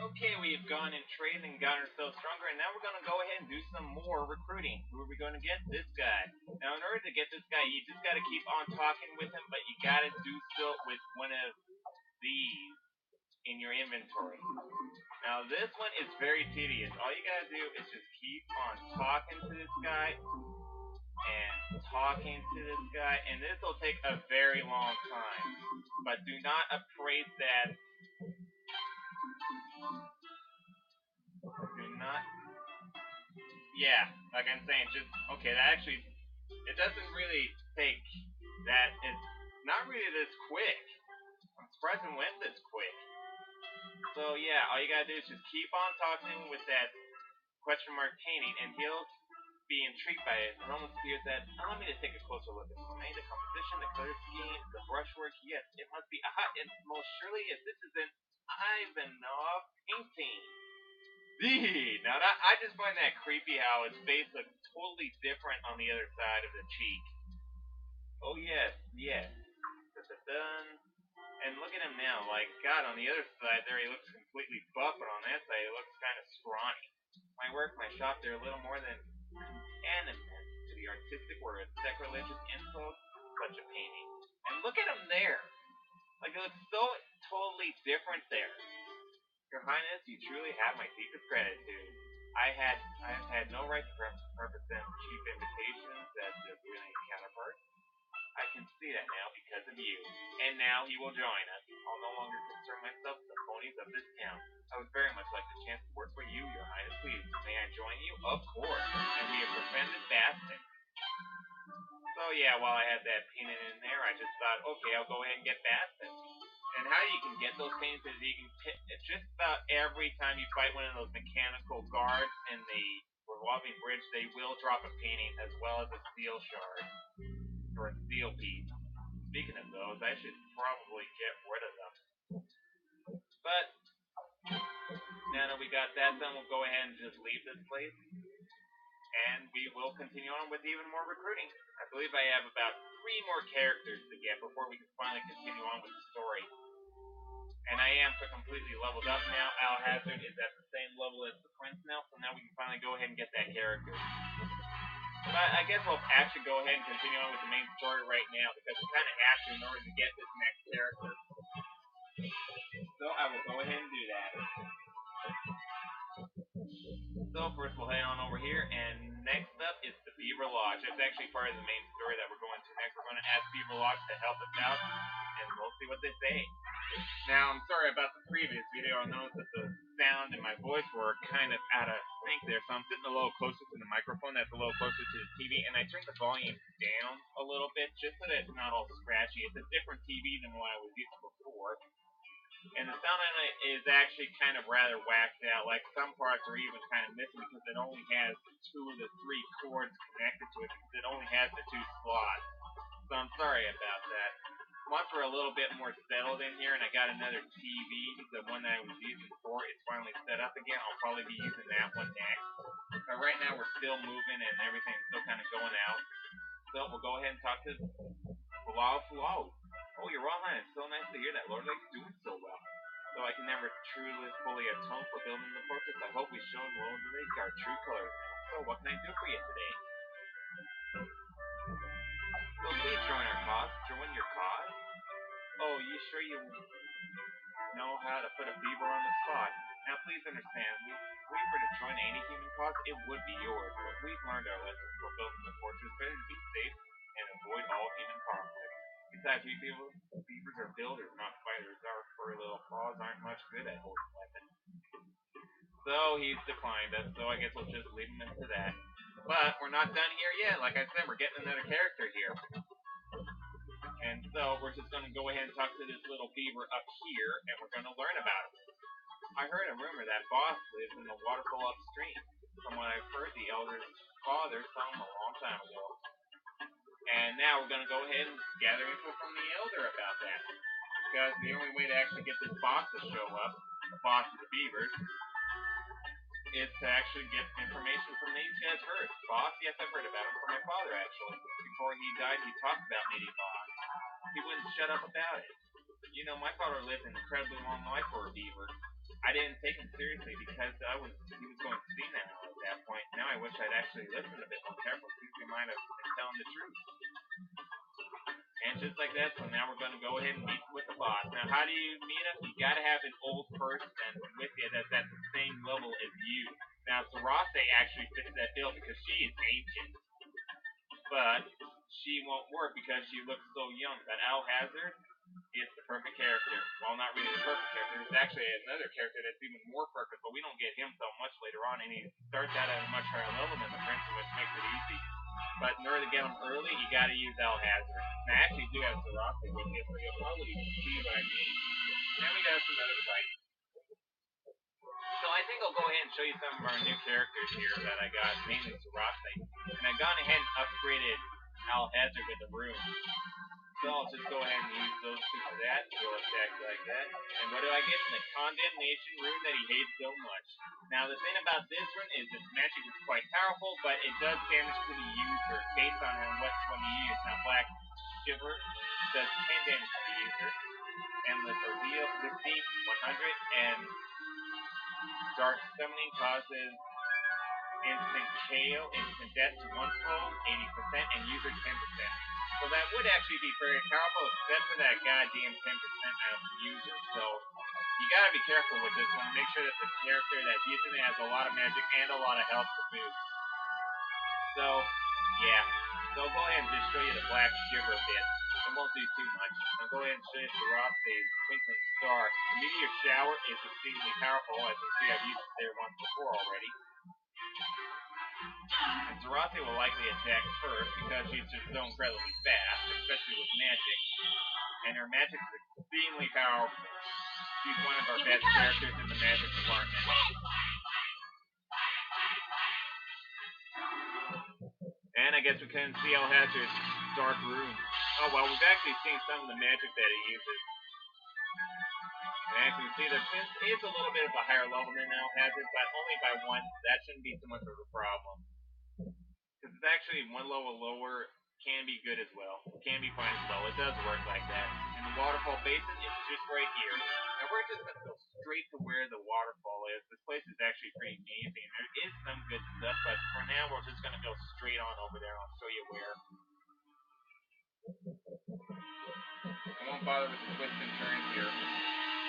Okay, we've gone and traded and got ourselves stronger, and now we're gonna go ahead and do some more recruiting. Who are we gonna get? This guy. Now, in order to get this guy, you just gotta keep on talking with him, but you gotta do so with one of these in your inventory. Now, this one is very tedious. All you gotta do is just keep on talking to this guy and talking to this guy, and this will take a very long time. But do not appraise that. Do not. Yeah, like I'm saying, just okay. That actually, it doesn't really take that. It's not really this quick. I'm surprised it went this quick. So yeah, all you gotta do is just keep on talking with that question mark painting, and he'll be intrigued by it. It almost appears that allow me to take a closer look at the composition, the color scheme, the brushwork. Yes, it must be. Aha! It most surely is. This is an Ivanov painting. Now that I just find that creepy how his face looks totally different on the other side of the cheek. Oh yes, yes. Dun-dun-dun. And look at him now. Like God, on the other side there he looks completely buff, but on that side he looks kind of scrawny. My work, my shop, they're a little more than animate to the artistic word, sacrilegious insult, such a painting. And look at him there. Like it looks so totally different there. Your Highness, you truly have my deepest gratitude. I have had no right to represent chief invitations as the brilliant counterpart. I can see that now because of you. And now he will join us. I'll no longer concern myself with the ponies of this town. I would very much like the chance to work for you, Your Highness. Please, may I join you? Of course. And be a befriended bastard. So yeah, while I had that painted in there, I just thought, okay, I'll go ahead and get Bastin. And how you can get those paintings is you can just about every time you fight one of those mechanical guards in the revolving bridge, they will drop a painting as well as a steel shard or a steel piece. Speaking of those, I should probably get rid of them. But now that we got that done, we'll go ahead and just leave this place. And we will continue on with even more recruiting. I believe I have about 3 more characters to get before we can finally continue on with the story. And I am completely leveled up now. Al Hazard is at the same level as the Prince now, so now we can finally go ahead and get that character. But I guess we'll actually go ahead and continue on with the main story right now, because we kind of have to in order to get this next character. So I will go ahead and do that. So first we'll head on over here, and next up is the Beaver Lodge. That's actually part of the main story that we're going to next. We're going to ask Beaver Lodge to help us out, and we'll see what they say. Now, I'm sorry about the previous video. I noticed that the sound and my voice were kind of out of sync there, so I'm sitting a little closer to the microphone that's a little closer to the TV, and I turned the volume down a little bit just so that it's not all scratchy. It's a different TV than what I was using before. And the sound on it is actually kind of rather whacked out. Like some parts are even kind of missing because it only has 2 of the 3 cords connected to it because it only has the 2 slots. So I'm sorry about that. Once we're a little bit more settled in here and I got another TV, the one that I was using before, it's finally set up again, I'll probably be using that one next. But right now we're still moving and everything's still kind of going out. So we'll go ahead and talk to Fulao. Oh, Your Royal Highness, so nice to hear that Lord Lake's doing so well. So I can never truly fully atone for building the fortress. I hope we've shown Lord Lake our true colors now. So what can I do for you today? So please join our cause. Join your cause? Oh, you sure you know how to put a beaver on the spot? Now please understand, if we were to join any human cause, it would be yours. But we've learned our lesson for building the fortress. Better to be safe and avoid all human conflict. Besides, beavers are builders, not fighters. Our furry little paws aren't much good at holding weapons. So he's declined us, so I guess we'll just leave him into that. But we're not done here yet. Like I said, we're getting another character here. And so we're just going to go ahead and talk to this little beaver up here, and we're going to learn about him. I heard a rumor that Boss lives in the waterfall upstream. From what I've heard, the elder's father saw him a long time ago. And now we're going to go ahead and gather info from the elder about that. Because the only way to actually get this boss to show up, the boss of the beavers, is to actually get information from these guys first. Boss? Yes, I've heard about him from my father, actually. Before he died, he talked about meeting Boss. He wouldn't shut up about it. You know, my father lived an incredibly long life for a beaver. I didn't take him seriously because he was going senile at that point. Now I wish I'd actually listened a bit more careful since he might have been telling the truth. And just like that, so now we're going to go ahead and meet with the boss. Now, how do you meet him? You got to have an old person with you that's at the same level as you. Now, Sarase actually fits that bill because she is ancient, but she won't work because she looks so young. But Alhazard is the perfect character. Well, not really the perfect character. There's actually another character that's even more perfect, but we don't get him so much later on, and he starts out at a much higher level than the prince, which makes it easy. But in order to get him early, you got to use Alhazard. And I actually do have Sarase with you, so you'll probably see what I mean. Then we got some other fights. So I think I'll go ahead and show you some of our new characters here that I got, mainly Sarase. And I've gone ahead and upgraded Alhazard with the rune. So I'll just go ahead and use those two for that. Go attack like that. And what do I get? The condemnation rune that he hates so much. Now the thing about this rune is its magic is quite powerful, but it does damage to the user based on which one you use. Now Black Shiver does 10 damage to the user. Endless Ordeal 50, 100, and Dark Summoning causes instant KO, instant death to one foe, 80%, and user 10%. So that would actually be very powerful, except for that goddamn 10% of the user. So you gotta be careful with this one. Make sure that the character that's using it has a lot of magic and a lot of health to boot. So, yeah. So I'll go ahead and just show you the Black Shiver bit. It won't do too much. I'll go ahead and show you Sarase's Twinkling Star. The Meteor Shower is extremely powerful. As you see, I've used it there once before already. And Sarase will likely attack first because she's just so incredibly fast, especially with magic. And her magic is extremely powerful. She's one of our best characters in the magic department. And I guess we couldn't see Alhazard's Dark Rune. Oh well, we've actually seen some of the magic that he uses. And as you can see, the Prince is a little bit of a higher level than Alhazard, but only by one. That shouldn't be too much of a problem. Because it's actually one level lower, can be good as well. Can be fine as well. It does work like that. And the waterfall basin is just right here. Now we're just going to go straight to where the waterfall is. This place is actually pretty amazing. There is some good stuff, but for now we're just going to go straight on over there. I'll show you where. I won't bother with the twists and turns here.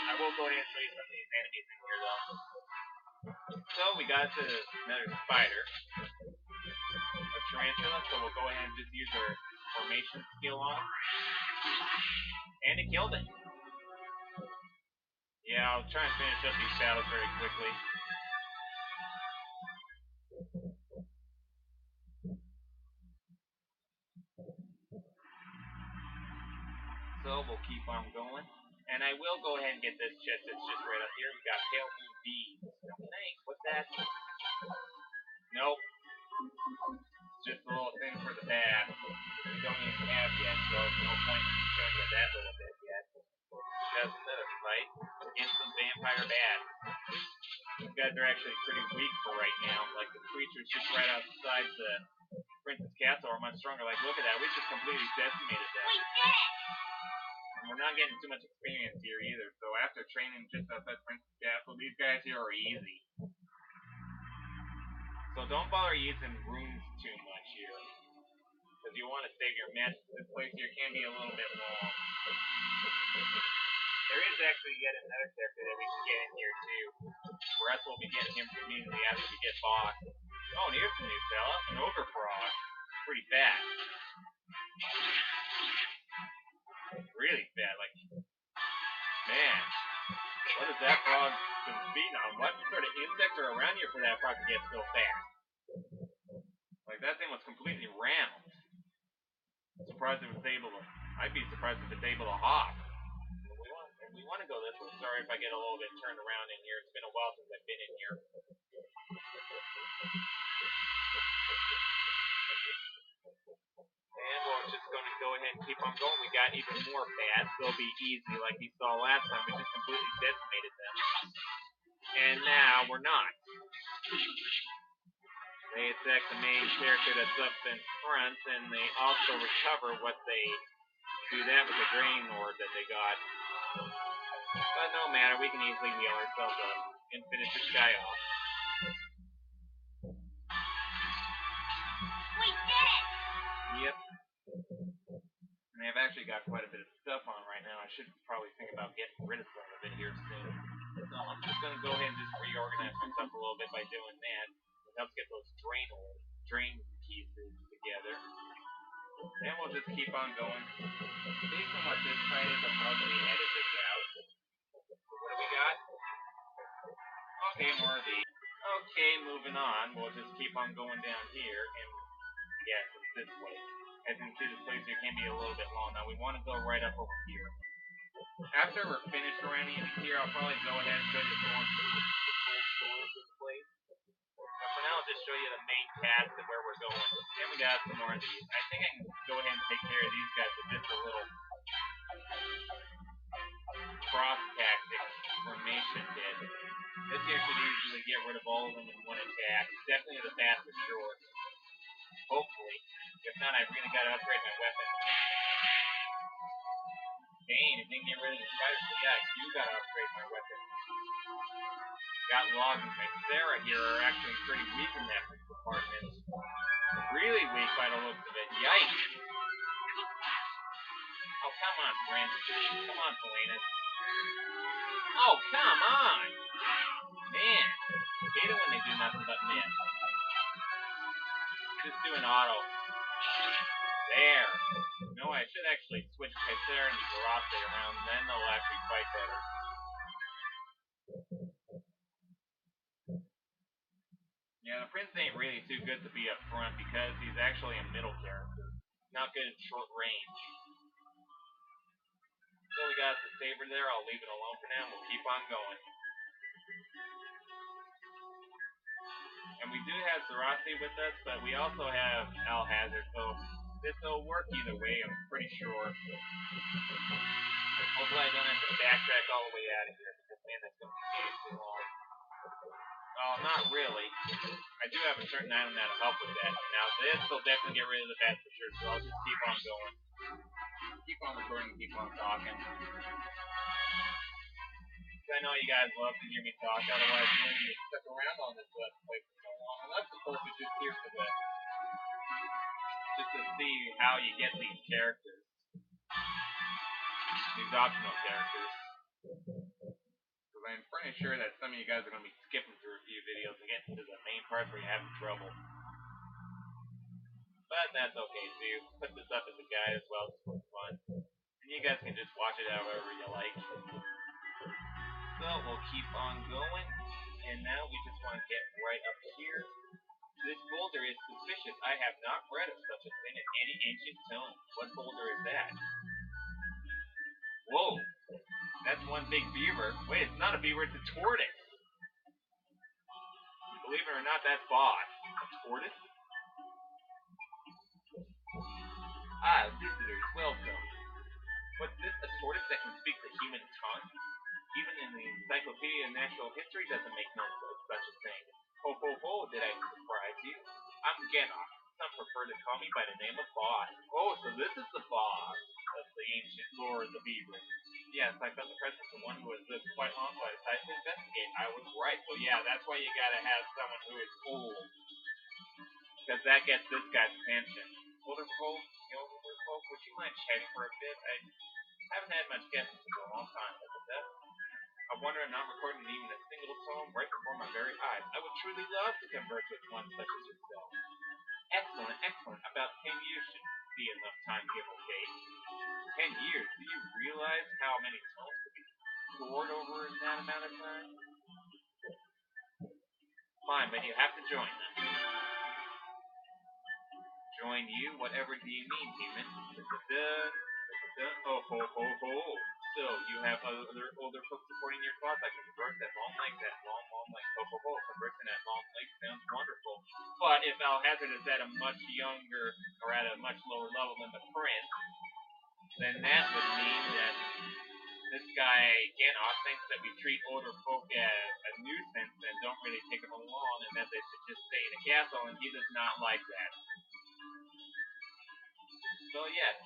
I will go ahead and show you some of these enemies in here though. So we got to another spider. A tarantula, so we'll go ahead and just use our formation skill on it. And it killed it. Yeah, I'll try and finish up these battles very quickly. So we'll keep on going. And I will go ahead and get this chest that's just right up here. We got Pale Moon Beads. No thanks, what's that? Nope. It's just a little thing for the bad. We don't even have yet, so no point in showing you that little bit yet. That's another fight against some vampire bad. These guys are actually pretty weak for right now. Like the creatures just right outside the Princess Castle are much stronger. Like, look at that. We just completely decimated them. And we're not getting too much experience here either. So after training just outside Princess Castle, these guys here are easy. So don't bother using runes too much here. Because you want to save your magic. This place here can be a little bit long. There is actually yet another character that we can get in here too. For us, we'll be getting him immediately after we get boss. Oh, and here's the new fella, an ogre frog. Pretty fat. Really fat, like, man. What is that frog been feeding on? What sort of insects are around here for that frog to get so fat? Like, that thing was completely round. I'm surprised it was able to, I'd be surprised if it's able to hop. We want to go this way. Sorry if I get a little bit turned around in here. It's been a while since I've been in here. And we're just going to go ahead and keep on going. We got even more bats. They'll be easy like we saw last time. We just completely decimated them. And now we're not. They attack the main character that's up in front, and they also recover what they do that with the grain ore that they got. But no matter, we can easily heal ourselves up and finish this guy off. We did it! Yep. And I've actually got quite a bit of stuff on right now. I should probably think about getting rid of some of it here soon. So I'm just going to go ahead and just reorganize myself a little bit by doing that. It helps get those drain pieces together. Then we'll just keep on going. Based on what this side is, I'll probably edit this out. What do we got? Okay, more of these. Okay, moving on. We'll just keep on going down here, and yes, it's this way. As you can see, this place here can be a little bit long. Now we want to go right up over here. After we're finished around here, I'll probably go ahead and show you the full story of this place. But for now, I'll just show you the main path and where we're going. And we got some more of these. I think I can go ahead and take care of these guys with just a little cross tactic formation hit. This here should usually get rid of all of them in one attack. Definitely the fastest short. Hopefully. If not, I've really got to upgrade my weapon. Dang, it didn't get rid of the spider. So yeah, I do got to upgrade my weapon. Got logs and my Sarah here are actually pretty weak in that department. Really weak by the looks of it. Yikes. Oh, come on, friend. Come on, Selena. Oh, come on! Man, I hate it when they do nothing but miss. Just do an auto. There. No, I should actually switch Kaiser and Zarate around, then they'll actually fight better. Yeah, the Prince ain't really too good to be up front because he's actually a middle character. Not good at short range. So we got the saber there. I'll leave it alone for now, and we'll keep on going. And we do have Zarate with us, but we also have Alhazard, so this will work either way, I'm pretty sure. Hopefully I don't have to backtrack all the way out of here, because man, that's going to be too long. Well, not really. I do have a certain item that'll help with that. Now this will definitely get rid of the bad for sure, so I'll just keep on going. Keep on recording, keep on talking. I know you guys love to hear me talk, otherwise you wouldn't be stuck around on this Let's Play for so long. Unless of course you're just here for the just to see how you get these characters. These optional characters. Because I'm pretty sure that some of you guys are going to be skipping through a few videos and getting to the main parts where you're having trouble. But that's okay too. Put this up as a guide as well, just for fun. And you guys can just watch it however you like. So we'll keep on going. And now we just want to get right up here. This boulder is suspicious. I have not read of such a thing in any ancient tome. What boulder is that? Whoa! That's one big beaver. Wait, it's not a beaver, it's a tortoise. Believe it or not, that's boss. A tortoise? Ah, visitors, welcome. What's this? A tortoise that can speak the human tongue? Even in the Encyclopedia of Natural History doesn't make note of such a thing. Ho ho ho, did I surprise you? I'm Genoff. Some prefer to call me by the name of Boss. Oh, so this is the boss of the ancient lore of the beaver. Yes, I felt the presence of one who has lived quite long, so I decided to investigate. I was right. So yeah, that's why you gotta have someone who is old. Because that gets this guy's attention. Older folk, would you mind chatting for a bit? I haven't had much guesses for a long time, but I wonder I'm not recording even a single tone right before my very eyes. I would truly love to converse with one such as yourself. Excellent, excellent. About 10 years should be enough time, give or take. 10 years? Do you realize how many tones could be scored over in that amount of time? Fine, but you have to join them. Join you? Whatever do you mean, human? Oh, ho, ho, ho. So, you have other older folks supporting your cause? I can convert that long leg, ho, ho, ho. Conversing that long leg sounds wonderful. But if Alhazard is at a much younger, or at a much lower level than the prince, then that would mean that this guy, Genoff, thinks that we treat older folk as a nuisance and don't really take them along, and that they should just stay in a castle, and he does not like that. So yes,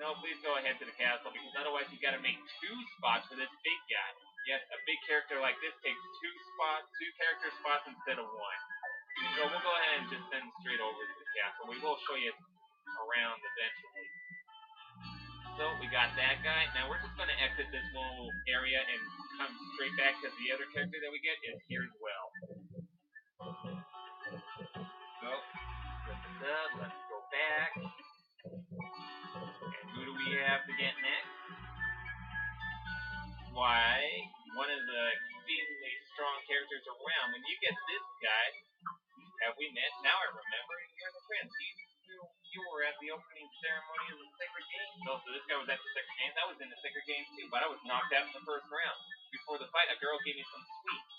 No, please go ahead to the castle, because otherwise you gotta make two spots for this big guy. Yes, a big character like this takes two character spots instead of one. So we'll go ahead and just send straight over to the castle. We will show you around eventually. So we got that guy. Now we're just gonna exit this little area and come straight back, because the other character that we get is here as well. So, let's go back. And who do we have to get next? Why, one of the exceedingly strong characters around. When you get this guy, have we met? Now I remember. You're the prince. You were at the opening ceremony of the Sacred Games. So this guy was at the Sacred Games. I was in the Sacred Games too, but I was knocked out in the first round. Before the fight, a girl gave me some sweets.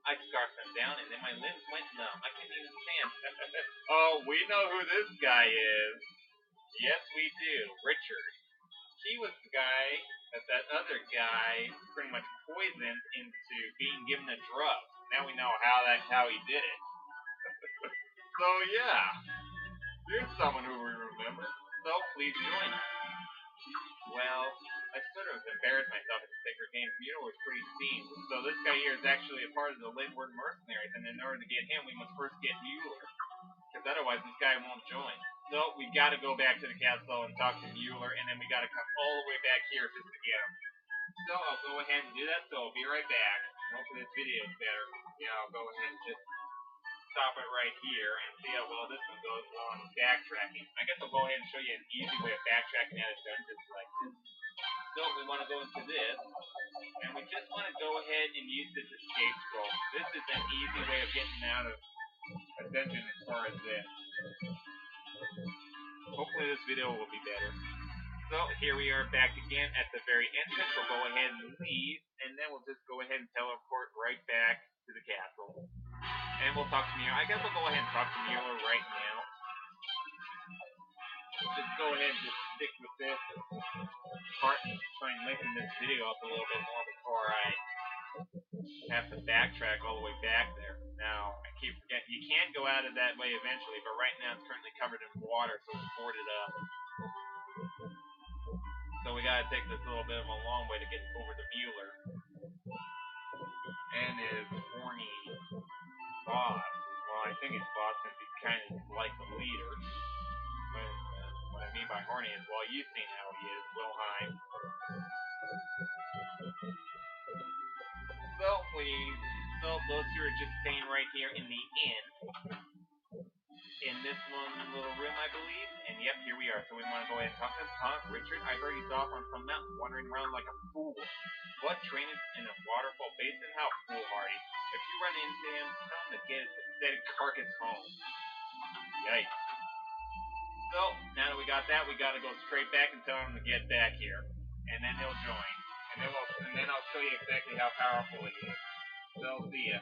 I scarfed them down, and then my limbs went numb. I couldn't even stand. Oh, we know who this guy is. Yes, we do. Richard. He was the guy that other guy pretty much poisoned into being given a drug. Now we know how he did it. So yeah, here's someone who we remember. So please join us. Well, I sort of embarrassed myself at the Sacred Games. Mueller was pretty steamed. So this guy here is actually a part of the Lindward mercenaries, and in order to get him, we must first get Mueller, because otherwise this guy won't join. So we got to go back to the castle and talk to Mueller, and then we got to come all the way back here just to get him. So I'll go ahead and do that. So I'll be right back. Hopefully this video is better. Yeah, I'll go ahead and just stop it right here and see how well this one goes while I'm backtracking. I guess I'll go ahead and show you an easy way of backtracking out of dungeons like this. So we want to go into this, and we just want to go ahead and use this escape scroll. This is an easy way of getting out of a dungeon as far as this. Hopefully this video will be better. So here we are back again at the very entrance. We'll go ahead and leave, and then we'll just go ahead and teleport right back to the castle. And we'll talk to Mueller. I guess we'll go ahead and talk to Mueller right now. Just go ahead and just stick with this part and try and lengthen this video up a little bit more before I have to backtrack all the way back there. Now, I keep forgetting, you can go out of that way eventually, but right now it's currently covered in water, so it's boarded up. So we gotta take this little bit of a long way to get over to Mueller and his horny boss. Well, I think he's boss since he's kind of like the leader. But what I mean by horny is, well, you've seen how he is, Wilhelm. So those two are just staying right here in the inn. In this one little room, I believe. And yep, here we are. So we want to go ahead and talk to him. Huh, Richard? I heard he's off on some mountain, wandering around like a fool. What, training in a waterfall basin? How foolhardy. If you run into him, tell him to get his pathetic carcass home. Yikes. So, now that we got that, we gotta go straight back and tell him to get back here. And then he'll join. And then I'll show you exactly how powerful he is. So, see ya.